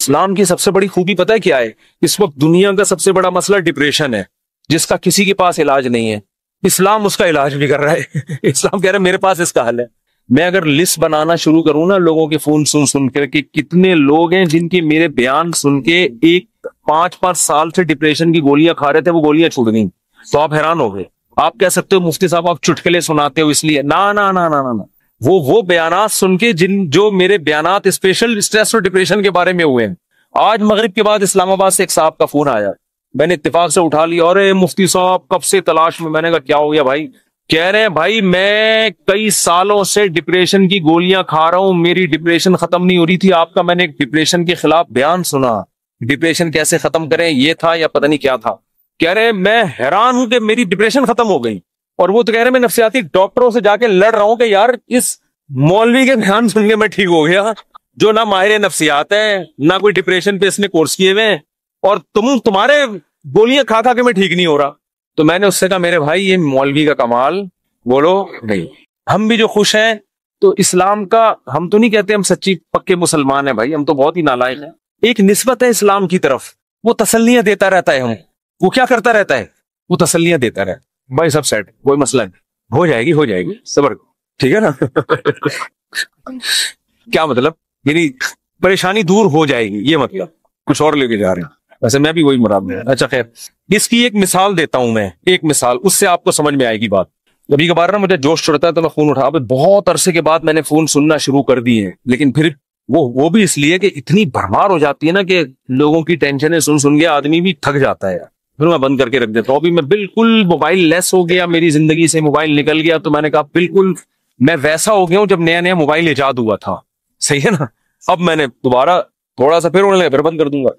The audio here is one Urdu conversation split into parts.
اسلام کی سب سے بڑی خوبی پتہ ہے کیا ہے؟ اس وقت دنیا کا سب سے بڑا مسئلہ ڈپریشن ہے، جس کا کسی کے پاس علاج نہیں ہے۔ اسلام اس کا علاج بھی کر رہا ہے۔ اسلام کہہ رہا ہے میرے پاس اس کا حل ہے۔ میں اگر لسٹ بنانا شروع کروں نا لوگوں کے فون سن کر کہ کتنے لوگ ہیں جن کی میرے بیان سن کے 5 سال سے ڈپریشن کی گولیاں کھا رہے تھے، وہ گولیاں چھوٹ گئیں، تو آپ حیران ہو گئے۔ آپ کہہ سکتے ہو مفتی صاحب آپ چٹکلے سناتے ہو اس لیے، نہ وہ بیانات سن کے جو میرے بیانات اسپیشل اسٹریس اور ڈپریشن کے بارے میں ہوئے ہیں۔ آج مغرب کے بعد اسلام آباد سے ایک صاحب کا فون آیا، میں نے اتفاق سے اٹھا لیا، اور مفتی صاحب کب سے تلاش میں نے کہا کیا ہو گیا بھائی؟ کہہ رہے ہیں بھائی میں کئی سالوں سے ڈپریشن کی گولیاں کھا رہا ہوں، میری ڈپریشن ختم نہیں ہو رہی تھی، آپ کا میں نے ایک ڈپریشن کے خلاف بیان سنا، ڈپریشن کیسے ختم کریں یہ تھا یا پتہ نہیں کیا تھا۔ کہہ رہے ہیں میں حیران ہوں کہ میری ڈپریشن ختم ہو گئی، اور وہ تو کہہ رہے ہیں میں نفسیاتی ڈاکٹروں سے جا کے لڑ رہا ہوں کہ یار اس مولوی کے بیان سن کے میں ٹھیک ہو گیا، جو نہ ماہر نفسیات ہے نہ کوئی ڈپریشن پہ اس نے کورس کیے ہوئے ہیں، اور تمہارے گولیاں کھا کے میں ٹھیک نہیں ہو رہا۔ تو میں نے اس سے کہا میرے بھائی یہ مولوی کا کمال بولو نہیں، ہم بھی جو خوش ہیں تو اسلام کا، ہم تو نہیں کہتے ہم سچی پکے مسلمان ہیں بھائی، ہم تو بہت ہی نالائق ہیں۔ ایک نسبت ہے اسلام کی طرف، وہ تسلیاں دیتا رہتا ہے، ہم وہ کیا کرتا رہتا ہے؟ وہ تسلیاں دیتا رہتا، بھائی سب سیٹ، کوئی مسئلہ نہیں، ہو جائے گی صبر، ٹھیک ہے نا؟ کیا مطلب؟ یعنی پریشانی دور ہو جائے گی، یہ مطلب کچھ اور لے کے جا رہے ہیں، ویسے میں بھی وہی مراد میں۔ اچھا خیر، اس کی ایک مثال دیتا ہوں میں، ایک مثال، اس سے آپ کو سمجھ میں آئے گی بات۔ کبھی کبھار نا مجھے جوش چڑھتا ہے تو میں فون اٹھا، بہت عرصے کے بعد میں نے فون سننا شروع کر دی ہے، لیکن پھر وہ بھی اس لیے کہ اتنی بھرمار ہو جاتی ہے نا کہ لوگوں کی ٹینشنیں سن کے آدمی بھی تھک جاتا ہے، پھر میں بند کر کے رکھ دیتا ہوں۔ ابھی میں بالکل موبائل لیس ہو گیا، میری زندگی سے موبائل نکل گیا، تو میں نے کہا بالکل میں ویسا ہو گیا ہوں جب نیا موبائل ایجاد ہوا تھا، صحیح ہے نا؟ اب میں نے دوبارہ تھوڑا سا پھر ہونے لگا، پھر بند کر دوں گا۔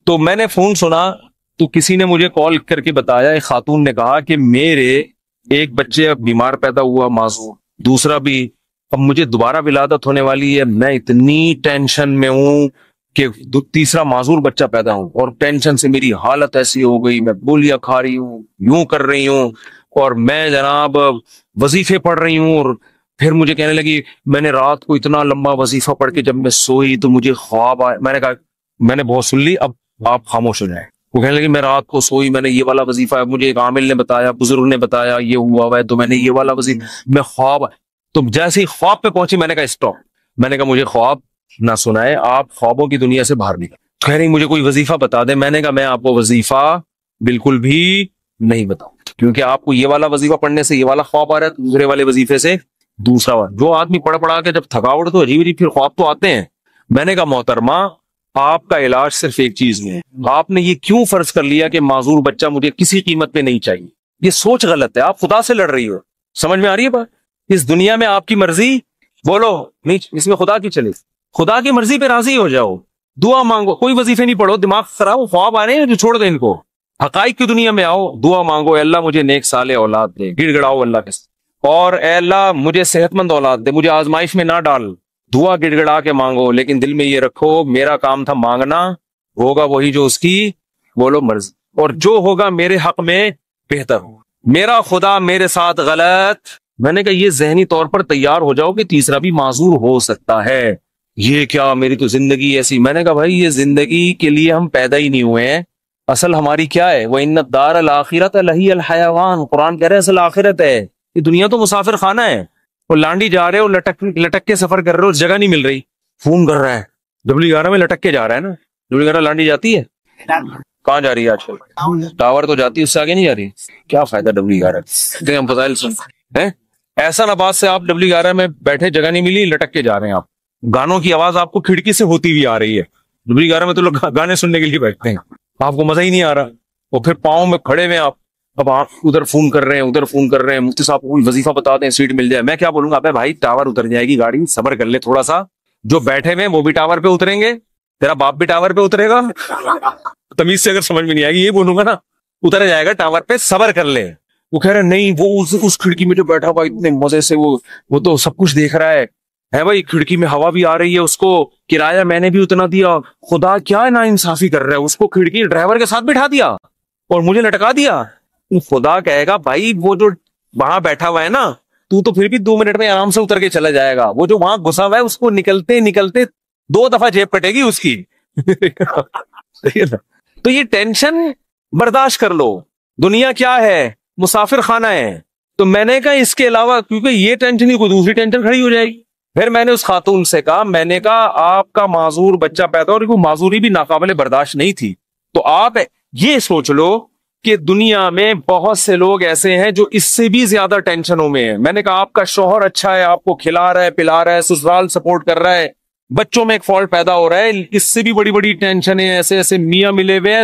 تو میں نے فون سنا تو کسی نے مجھے کال کر کے بتایا، ایک خاتون نے کہا کہ میرے ایک بچے اب بیمار پیدا ہوا معذور، دوسرا بھی اب مجھے دوبارہ ولادت ہونے والی ہے، میں اتنی ٹینشن میں ہوں کہ تیسرا معذور بچہ پیدا ہوں، اور ٹینشن سے میری حالت ایسی ہو گئی، میں گولیاں کھا رہی ہوں، یوں کر رہی ہوں، اور میں جناب وظیفے پڑھ رہی ہوں، اور پھر مجھے کہنے لگی میں نے رات کو اتنا لمبا وظیفہ پڑھ کے جب میں سوئی تو مجھے خواب آئے۔ میں نے کہا میں نے بہت سن لی، اب آپ خاموش ہو جائیں۔ وہ کہنے لگی میں رات کو سوئی، میں نے یہ والا وظیفہ، مجھے ایک عامل نے بتایا، بزرگ نے بتایا یہ ہوا ہے، تو میں نے یہ والا وظیفہ، میں خواب، تو جیسے ہی خواب پہ پہنچی میں نے کہا اسٹاپ، میں نے کہا مجھے خواب نہ سنائے، آپ خوابوں کی دنیا سے باہر نکل۔ کہہ رہی مجھے کوئی وظیفہ بتا دیں، میں نے کہا میں آپ کو وظیفہ بالکل بھی نہیں بتاؤں، کیونکہ آپ کو یہ والا وظیفہ پڑھنے سے یہ والا خواب آ رہا ہے، دوسرے والے وظیفے سے دوسرا والا۔ جو آدمی پڑھا کے جب تھکاوٹ تو عجیب پھر خواب تو آتے ہیں۔ میں نے کہا محترمہ آپ کا علاج صرف ایک چیز میں ہے، آپ نے یہ کیوں فرض کر لیا کہ معذور بچہ مجھے کسی قیمت پہ نہیں چاہیے؟ یہ سوچ غلط ہے، آپ خدا سے لڑ رہی ہو، سمجھ میں آ رہی ہے بات؟ اس دنیا میں آپ کی مرضی بولو نہیں، اس میں خدا کی چلے، خدا کی مرضی پہ راضی ہو جاؤ، دعا مانگو، کوئی وظیفے نہیں پڑھو، دماغ خراب ہو، خواب آ رہے ہیں جو چھوڑ دیں ان کو، حقائق کی دنیا میں آؤ، دعا مانگو، اے اللہ مجھے نیک صالح اولاد دے، گڑ گڑاؤ اللہ کے ساتھ، اور اے اللہ مجھے صحت مند اولاد دے، مجھے آزمائش میں نہ ڈال، دعا گڑ گڑا کے مانگو، لیکن دل میں یہ رکھو میرا کام تھا مانگنا، ہوگا وہی جو اس کی بولو مرضی، اور جو ہوگا میرے حق میں بہتر ہو، میرا خدا میرے ساتھ غلط۔ میں نے کہا یہ ذہنی طور پر تیار ہو جاؤ کہ تیسرا بھی معذور ہو سکتا ہے، یہ کیا میری تو زندگی ایسی۔ میں نے کہا بھائی یہ زندگی کے لیے ہم پیدا ہی نہیں ہوئے ہیں، اصل ہماری کیا ہے؟ وَإِنَّ الدَّارَ الْآخِرَةَ لَهِيَ الْحَيَوَانُ، قرآن کہہ رہے ہیں اصل آخرت ہے، یہ دنیا تو مسافر خانہ ہے، وہ لانڈی جا رہے ہو، لٹک کے سفر کر رہے ہو، جگہ نہیں مل رہی، فون کر رہا ہے W11 میں لٹک کے جا رہا ہے نا، W11 لانڈی جاتی ہے، کہاں جا رہی ہے آج کل؟ ٹاور تو جاتی ہے، اس سے آگے نہیں جا رہی، کیا فائدہ W11 ہم فضائل سن ایسا نباز سے آپ W11 میں بیٹھے، جگہ نہیں ملی، لٹک کے جا رہے ہیں آپ، گانوں کی آواز آپ کو کھڑکی سے ہوتی ہوئی آ رہی ہے، W11 میں تو لوگ گانے سننے کے لیے بیٹھتے ہیں، آپ کو مزہ ہی نہیں آ رہا، اور پھر پاؤں میں کھڑے ہوئے آپ، اب آپ ادھر فون کر رہے ہیں، ادھر فون کر رہے ہیں، مفتی صاحب کوئی وظیفہ بتا دیں سیٹ مل جائے، میں کیا بولوں گا؟ ابے بھائی ٹاور اتر جائے گی گاڑی، صبر کر لے تھوڑا سا، جو بیٹھے ہوئے وہ بھی ٹاور پہ اتریں گے، تیرا باپ بھی ٹاور پہ اترے گا، تمیز سے اگر سمجھ میں نہیں آئے گی یہ بولوں گا نا، اتر جائے گا ٹاور پہ، صبر کر لے۔ وہ کہہ رہے نہیں وہ اس کھڑکی میں جو بیٹھا ہوا اتنے مزے سے وہ تو سب کچھ دیکھ رہا ہے بھائی، کھڑکی میں ہوا بھی آ رہی ہے، اس کو کرایہ میں نے بھی اتنا دیا، خدا کیا نا انصافی کر رہا ہے، اس کو کھڑکی ڈرائیور کے ساتھ بٹھا دیا اور مجھے لٹکا دیا۔ خدا کہے گا بھائی وہ جو وہاں بیٹھا ہوا ہے نا، تو پھر بھی 2 منٹ میں آرام سے اتر کے چلا جائے گا، وہ جو وہاں گھسا ہوا ہے اس کو نکلتے 2 دفعہ جیب کٹے گی اس کی، تو یہ ٹینشن برداشت کر لو. دنیا کیا ہے؟ مسافر خانہ ہے. تو میں نے کہا اس کے علاوہ کیونکہ یہ ٹینشن ہی کوئی دوسری ٹینشن کھڑی ہو جائے گی. پھر میں نے اس خاتون سے کہا، میں نے کہا آپ کا معذور بچہ پیدا ہو، اور وہ معذوری بھی ناقابل برداشت نہیں تھی. تو آپ یہ سوچ لو کہ دنیا میں بہت سے لوگ ایسے ہیں جو اس سے بھی زیادہ ٹینشنوں میں ہیں. میں نے کہا آپ کا شوہر اچھا ہے، آپ کو کھلا رہا ہے پلا رہا ہے، سسرال سپورٹ کر رہا ہے، بچوں میں ایک فالٹ پیدا ہو رہا ہے، اس سے بھی بڑی بڑی ٹینشنیں. ایسے ایسے میاں ملے ہوئے ہیں،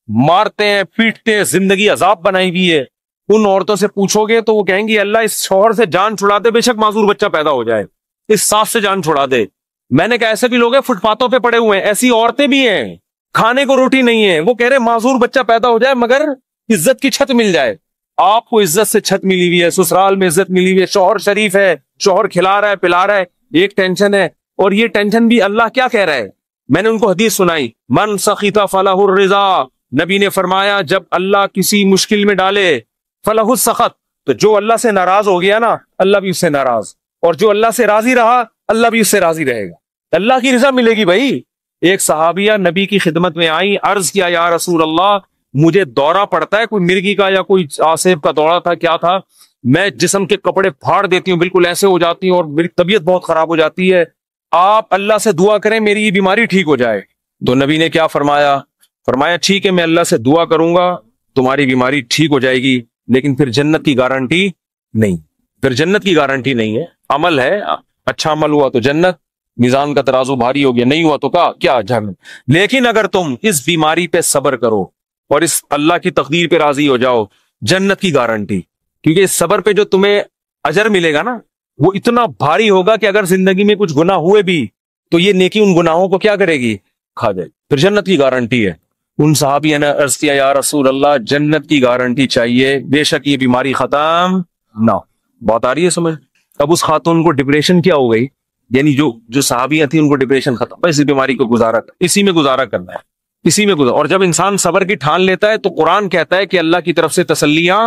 مارتے ہیں پیٹتے ہیں، زندگی عذاب بنائی ہوئی ہے. ان عورتوں سے پوچھو گے تو وہ کہیں گی اللہ اس شوہر سے جان چھڑا دے، بے شک معذور بچہ پیدا ہو جائے، اس ساس سے جان چھڑا دے. میں نے کہا ایسے بھی لوگ ہیں فٹ پاتھوں پہ پڑے ہوئے ہیں، ایسی عورتیں بھی ہیں کھانے کو روٹی نہیں ہے، وہ کہہ رہے معذور بچہ پیدا ہو جائے مگر عزت کی چھت مل جائے. آپ کو عزت سے چھت ملی ہوئی ہے، سسرال میں عزت ملی ہوئی ہے، شوہر شریف ہے، شوہر کھلا رہا ہے پلا رہا ہے، ایک ٹینشن ہے. اور یہ ٹینشن بھی اللہ کیا کہہ رہا ہے؟ میں نے ان کو حدیث سنائی، من سخط فلہ الرضا. نبی نے فرمایا جب اللہ کسی مشکل میں ڈالے فلہ السخط، تو جو اللہ سے ناراض ہو گیا نا اللہ بھی اس سے ناراض، اور جو اللہ سے راضی رہا اللہ بھی اس سے راضی رہے گا. اللہ کی رضا ملے گی بھائی. ایک صحابیہ نبی کی خدمت میں آئی، عرض کیا یا رسول اللہ مجھے دورہ پڑتا ہے، کوئی مرگی کا یا کوئی آسیب کا دورہ تھا کیا تھا، میں جسم کے کپڑے پھاڑ دیتی ہوں، بالکل ایسے ہو جاتی ہوں اور میری طبیعت بہت خراب ہو جاتی ہے، آپ اللہ سے دعا کریں میری یہ بیماری ٹھیک ہو جائے. تو نبی نے کیا فرمایا؟ فرمایا ٹھیک ہے میں اللہ سے دعا کروں گا تمہاری بیماری ٹھیک ہو جائے گی، لیکن پھر جنت کی گارنٹی نہیں. پھر جنت کی گارنٹی نہیں ہے. عمل ہے، اچھا عمل ہوا تو جنت، میزان کا ترازو بھاری ہو گیا، نہیں ہوا تو کیا جہنم. لیکن اگر تم اس بیماری پہ صبر کرو اور اس اللہ کی تقدیر پہ راضی ہو جاؤ، جنت کی گارنٹی. کیونکہ اس صبر پہ جو تمہیں اجر ملے گا نا وہ اتنا بھاری ہوگا کہ اگر زندگی میں کچھ گناہ ہوئے بھی تو یہ نیکی ان گناہوں کو کیا کرے گی؟ کھا جائے. پھر جنت کی گارنٹی ہے. ان صحابیوں نے عرض کیا یا رسول اللہ جنت کی گارنٹی چاہیے، بے شک یہ بیماری ختم نہ. بات آ رہی ہے سمجھ؟ اب اس خاتون کو ڈپریشن کیا ہو گئی، یعنی جو صحابیاں تھیں ان کو ڈپریشن ختم، اسی بیماری کو اسی میں گزارا کرنا ہے، اسی میں گزارا. اور جب انسان صبر کی ٹھان لیتا ہے تو قرآن کہتا ہے کہ اللہ کی طرف سے تسلیاں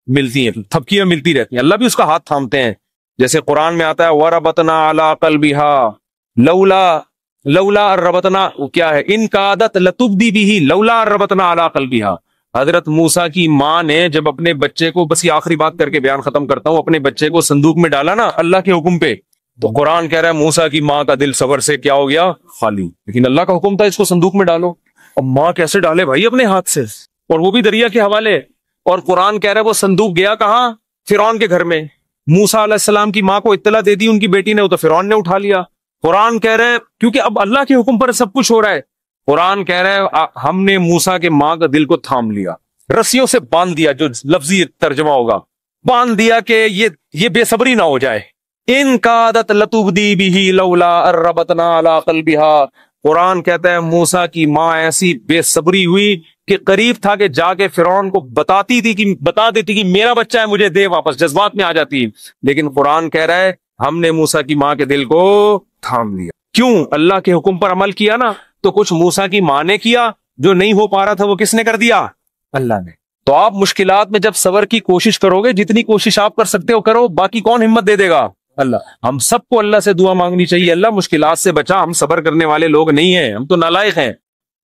ملتی ہیں، تھپکیاں ملتی رہتی ہیں، اللہ بھی اس کا ہاتھ تھامتے ہیں. جیسے قرآن میں آتا ہے وَرَبَطْنَا عَلَىٰ قَلْبِهَا لولا ربطنا، کیا ہے ان کا عادت لتبدی بھی لولا ربطنا علی قلبها. حضرت موسیٰ کی ماں نے جب اپنے بچے کو، بس یہ آخری بات کر کے بیان ختم کرتا ہوں، اپنے بچے کو صندوق میں ڈالا نا اللہ کے حکم پہ، تو قرآن کہہ رہا ہے موسیٰ کی ماں کا دل صبر سے کیا ہو گیا؟ خالی. لیکن اللہ کا حکم تھا اس کو صندوق میں ڈالو. اب ماں کیسے ڈالے بھائی اپنے ہاتھ سے، اور وہ بھی دریا کے حوالے. اور قرآن کہہ رہا ہے وہ صندوق گیا کہاں؟ فرعون کے گھر میں. موسیٰ علیہ السلام کی ماں کو اطلاع دے دی ان کی بیٹی نے، تو فرعون نے اٹھا لیا. قرآن کہہ رہے کیونکہ اب اللہ کے حکم پر سب کچھ ہو رہا ہے. قرآن کہہ رہے ہم نے موسیٰ کے ماں کا دل کو تھام لیا، رسیوں سے باندھ دیا، جو لفظی ترجمہ ہوگا باندھ دیا کہ یہ بے صبری نہ ہو جائے. ان کا عادت لتبدی بھی لولا ربطنا علی قلبها. قرآن کہتا ہے موسیٰ کی ماں ایسی بے صبری ہوئی کہ قریب تھا کہ جا کے فرعون کو بتا دیتی کہ میرا بچہ ہے مجھے دے واپس، جذبات میں آ جاتی. لیکن قرآن کہہ رہا ہے ہم نے موسیٰ کی ماں کے دل کو تھام لیا. کیوں؟ اللہ کے حکم پر عمل کیا نا. تو کچھ موسیٰ کی ماں نے کیا، جو نہیں ہو پا رہا تھا وہ کس نے کر دیا؟ اللہ نے. تو آپ مشکلات میں جب صبر کی کوشش کرو گے، جتنی کوشش آپ کر سکتے ہو کرو، باقی کون ہمت دے گا؟ اللہ. ہم سب کو اللہ سے دعا مانگنی چاہیے، اللہ مشکلات سے بچا. ہم صبر کرنے والے لوگ نہیں ہیں، ہم تو نالائق ہیں.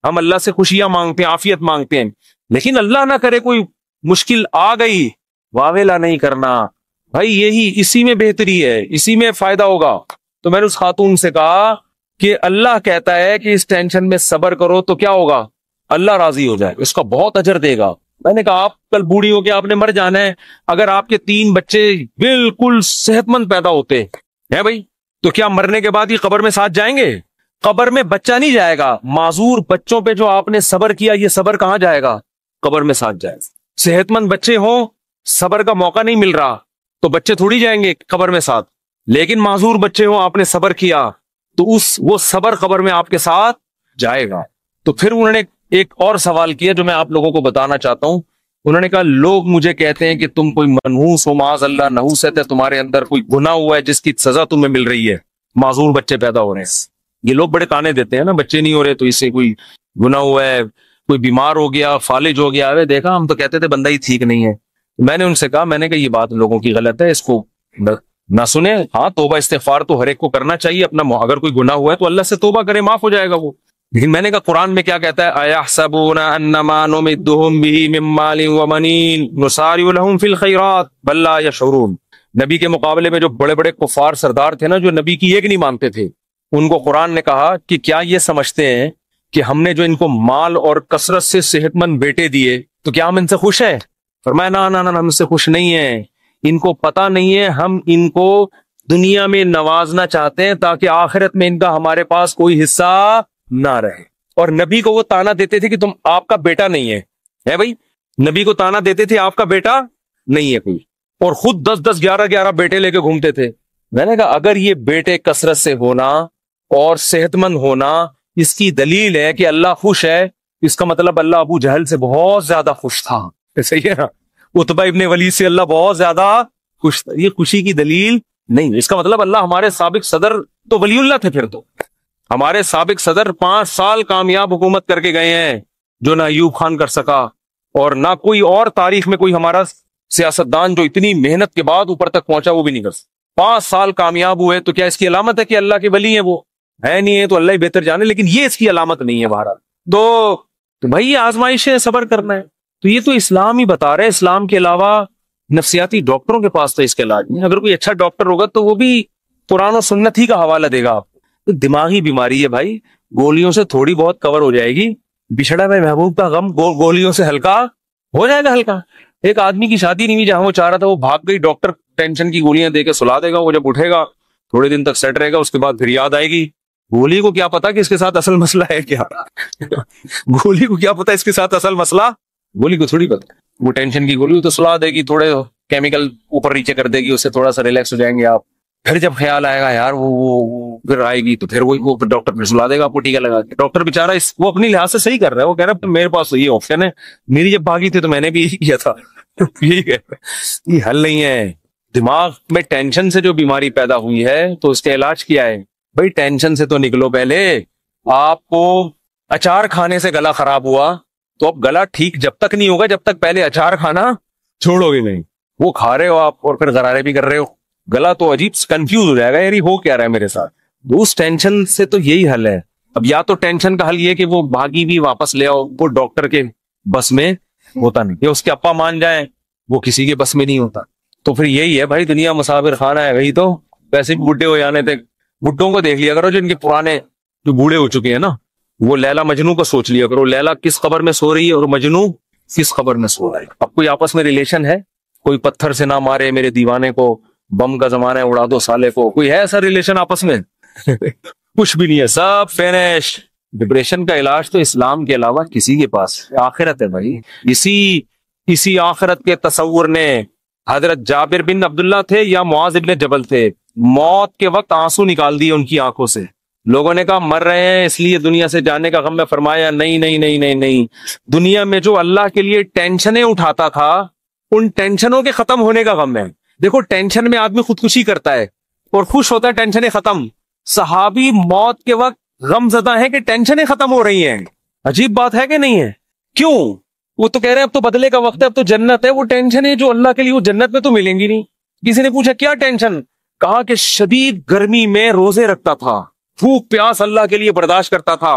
ہم اللہ سے خوشیاں مانگتے ہیں، عافیت مانگتے ہیں، لیکن اللہ نہ کرے کوئی مشکل آ گئی، واویلا نہیں کرنا بھائی. اسی میں بہتری ہے، اسی میں فائدہ ہوگا. تو میں نے اس خاتون سے کہا کہ اللہ کہتا ہے کہ اس ٹینشن میں صبر کرو تو کیا ہوگا؟ اللہ راضی ہو جائے، اس کا بہت اجر دے گا. میں نے کہا آپ کل بوڑھی ہو کے آپ نے مر جانا ہے، اگر آپ کے 3 بچے بالکل صحت مند پیدا ہوتے ہیں بھائی، تو کیا مرنے کے بعد یہ قبر میں ساتھ جائیں گے؟ قبر میں بچہ نہیں جائے گا. معذور بچوں پہ جو آپ نے صبر کیا، یہ صبر کہاں جائے گا؟ قبر میں ساتھ جائے. صحت مند بچے ہوں، صبر کا موقع نہیں مل رہا تو بچے تھوڑی جائیں گے قبر میں ساتھ. لیکن معذور بچے ہوں، آپ نے صبر کیا تو وہ صبر قبر میں آپ کے ساتھ جائے گا. تو پھر انہوں نے ایک اور سوال کیا جو میں آپ لوگوں کو بتانا چاہتا ہوں. انہوں نے کہا لوگ مجھے کہتے ہیں کہ تم کوئی منحوس ہو، معاذ اللہ نحوست ہے تمہارے اندر، کوئی گناہ ہوا ہے جس کی سزا تمہیں مل رہی ہے، معذور بچے پیدا ہو رہے ہیں. یہ لوگ بڑے تانے دیتے ہیں نا، بچے نہیں ہو رہے تو اس سے کوئی گناہ ہوا ہے، کوئی بیمار ہو گیا، فالج ہو گیا. دیکھا ہم تو کہتے تھے بندہ ہی ٹھیک نہیں ہے. میں نے ان سے کہا، میں نے کہا یہ بات لوگوں کی غلط ہے، اس کو نہ سنیں. ہاں توبہ استغفار تو ہر ایک کو کرنا چاہیے اپنا، اگر کوئی گناہ ہوا ہے تو اللہ سے توبہ کرے، معاف ہو جائے گا وہ. لیکن میں نے کہا قرآن میں کیا کہتا ہے؟ اَيَحْسَبُونَ أَنَّمَا نُمِدُّهُم بِهِ مِن مَّالٍ وَبَنِينَ نُسَارِعُ لَهُمْ فِي الْخَيْرَاتِ بَل لَّا يَشْعُرُونَ۔ نبی کے مقابلے میں جو بڑے بڑے کفار سردار تھے نا، جو نبی کی ایک نہیں مانتے تھے، ان کو قرآن نے کہا کہ کیا یہ سمجھتے ہیں کہ ہم نے جو ان کو مال اور کثرت سے صحت مند بیٹے دیے تو کیا ہم ان سے خوش ہیں؟ فرمایا نا نا نا، ہم سے خوش نہیں ہیں، ان کو پتہ نہیں ہے ہم ان کو دنیا میں نوازنا چاہتے ہیں تاکہ آخرت میں ان کا ہمارے پاس کوئی حصہ نہ رہے۔ اور نبی کو وہ تانا دیتے تھے کہ تم آپ کا بیٹا نہیں ہے بھائی، نبی کو تانا دیتے تھے آپ کا بیٹا نہیں ہے کوئی، اور خود 10 11 بیٹے لے کے گھومتے تھے۔ میں نے کہا اگر یہ بیٹے کثرت سے ہونا اور صحت مند ہونا اس کی دلیل ہے کہ اللہ خوش ہے، اس کا مطلب اللہ ابو جہل سے بہت زیادہ خوش تھا، صحیح ہے نا؟ عتبہ ابن ولید سے اللہ بہت زیادہ خوش تھا۔ یہ خوشی کی دلیل نہیں، اس کا مطلب اللہ ہمارے سابق صدر تو ولی اللہ تھے، پھر تو ہمارے سابق صدر 5 سال کامیاب حکومت کر کے گئے ہیں جو نہ ایوب خان کر سکا، اور نہ کوئی اور تاریخ میں کوئی ہمارا سیاستدان جو اتنی محنت کے بعد اوپر تک پہنچا وہ بھی نہیں کر سکتا۔ 5 سال کامیاب ہوئے تو کیا اس کی علامت ہے کہ اللہ کے ولی ہیں؟ وہ ہے نہیں ہے تو اللہ ہی بہتر جانے، لیکن یہ اس کی علامت نہیں ہے بہرحال۔ تو بھائی یہ آزمائش ہے، صبر کرنا ہے۔ تو یہ تو اسلام ہی بتا رہے، اسلام کے علاوہ نفسیاتی ڈاکٹروں کے پاس تو اس کے علاج نہیں۔ اگر کوئی اچھا ڈاکٹر ہوگا تو وہ بھی قرآن و سنت ہی کا حوالہ دے گا آپ کو۔ دماغی بیماری ہے بھائی، گولیوں سے تھوڑی بہت کور ہو جائے گی، بچھڑا میں محبوب کا غم گولیوں سے ہلکا ہو جائے گا ہلکا۔ ایک آدمی کی شادی نہیں ہوئی جہاں وہ چاہ رہا تھا، وہ بھاگ گئی، ڈاکٹر ٹینشن کی گولیاں دے کے سلا دے گا، وہ جب اٹھے گا تھوڑے دن تک سیٹ رہے گا، اس کے بعد پھر یاد آئے گی۔ گولی کو کیا پتا کہ اس کے ساتھ اصل مسئلہ ہے کیا؟ گولی کو کیا پتا اس کے ساتھ اصل مسئلہ؟ گولی کو تھوڑی پتا۔ وہ ٹینشن کی گولی تو سلا دے گی، تھوڑے کیمیکل اوپر نیچے کر دے گی، اس سے تھوڑا سا ریلیکس ہو جائیں گے آپ۔ پھر جب خیال آئے گا یار وہ پھر آئے گی تو پھر وہ ڈاکٹر پھر سلا دے گا آپ کو ٹیکا لگا کے۔ ڈاکٹر بیچارہ وہ اپنی لحاظ سے صحیح کر رہا ہے، وہ کہہ رہا ہے میرے پاس تو یہ آپشن ہے، میری جب بھاگی تھی تو میں نے بھی یہی کیا تھا۔ یہی کہہ رہا ہے، یہ حل نہیں ہے۔ دماغ میں ٹینشن سے جو بیماری پیدا ہوئی ہے تو اس کا علاج کیا ہے؟ بھائی ٹینشن سے تو نکلو پہلے۔ آپ کو اچار کھانے سے گلا خراب ہوا تو اب گلا ٹھیک جب تک نہیں ہوگا جب تک پہلے اچار کھانا چھوڑو گے نہیں۔ وہ کھا رہے ہو آپ اور پھر غرارے بھی کر رہے ہو، گلا تو عجیب کنفیوز ہو جائے گا، یار ہو کیا رہا ہے میرے ساتھ۔ اس ٹینشن سے تو یہی حل ہے۔ اب یا تو ٹینشن کا حل یہ کہ وہ بھاگی بھی واپس لے آؤ، وہ ڈاکٹر کے بس میں ہوتا نہیں، یا اس کے ابا مان جائیں، وہ کسی کے بس میں نہیں ہوتا۔ تو پھر یہی ہے بھائی، دنیا مسافر خانہ ہے، وہی تو ویسے بھی بڈھے ہو جانے تھے۔ بڈھوں کو دیکھ لیا کرو جو ان کے پرانے جو بوڑھے ہو چکے ہیں نا، وہ لیلا مجنو کو سوچ لیا کرو، لیلا کس قبر میں سو رہی ہے اور مجنو کس قبر میں سو رہا ہے۔ اب کوئی آپس میں ریلیشن ہے؟ کوئی پتھر سے نہ مارے میرے دیوانے کو، بم کا زمانہ ہے اڑا دو سالے کو، کوئی ہے ایسا ریلیشن آپس میں؟ کچھ بھی نہیں ہے، سب فینش۔ ڈپریشن کا علاج تو اسلام کے علاوہ کسی کے پاس آخرت ہے بھائی۔ اسی آخرت کے تصور نے حضرت جابر بن عبداللہ تھے یا معاذ بن جبل تھے، موت کے وقت آنسو نکال دیے ان کی آنکھوں سے۔ لوگوں نے کہا مر رہے ہیں اس لیے دنیا سے جانے کا غم میں، فرمایا نہیں نہیں نہیں نہیں نہیں، دنیا میں جو اللہ کے لیے ٹینشنیں اٹھاتا تھا ان ٹینشنوں کے ختم ہونے کا غم ہے۔ دیکھو ٹینشن میں آدمی خودکشی کرتا ہے اور خوش ہوتا ہے ٹینشنیں ختم۔ صحابی موت کے وقت غم زدہ ہے کہ ٹینشنیں ختم ہو رہی ہیں۔ عجیب بات ہے کہ نہیں ہے؟ کیوں؟ وہ تو کہہ رہے ہیں اب تو بدلے کا وقت ہے، اب تو جنت ہے۔ وہ ٹینشنیں جو اللہ کے لیے وہ جنت میں تو ملیں گی نہیں۔ کسی نے پوچھا کیا ٹینشن؟ کہا کہ شدید گرمی میں روزے رکھتا تھا، بھوک پیاس اللہ کے لیے برداشت کرتا تھا،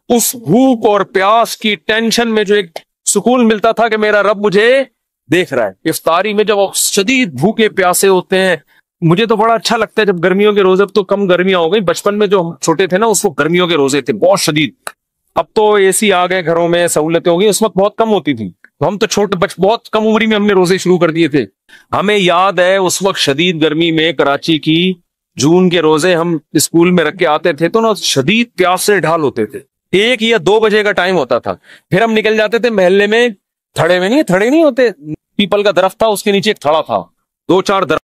اس بھوک اور پیاس کی ٹینشن میں جو ایک سکون ملتا تھا کہ میرا رب مجھے دیکھ رہا ہے۔ افطاری میں جب شدید بھوکے پیاسے ہوتے ہیں، مجھے تو بڑا اچھا لگتا ہے جب گرمیوں کے روزے، اب تو کم گرمیاں ہو گئی، بچپن میں جو ہم چھوٹے تھے نا اس وقت گرمیوں کے روزے تھے بہت شدید۔ اب تو اے سی آ گئے گھروں میں، سہولتیں ہو گئی، اس وقت بہت کم ہوتی تھی، تو ہم تو چھوٹے بہت کم عمری میں ہم نے روزے شروع کر دیے تھے۔ ہمیں یاد ہے اس وقت شدید گرمی میں کراچی کی جون کے روزے ہم اسکول میں رکھ کے آتے تھے تو نا شدید پیاس سے ڈھال ہوتے تھے۔ 1 یا 2 بجے کا ٹائم ہوتا تھا، پھر ہم نکل جاتے تھے محلے میں، تھڑے نہیں ہوتے، پیپل کا درخت تھا اس کے نیچے ایک تھڑا تھا، 2-4 درخت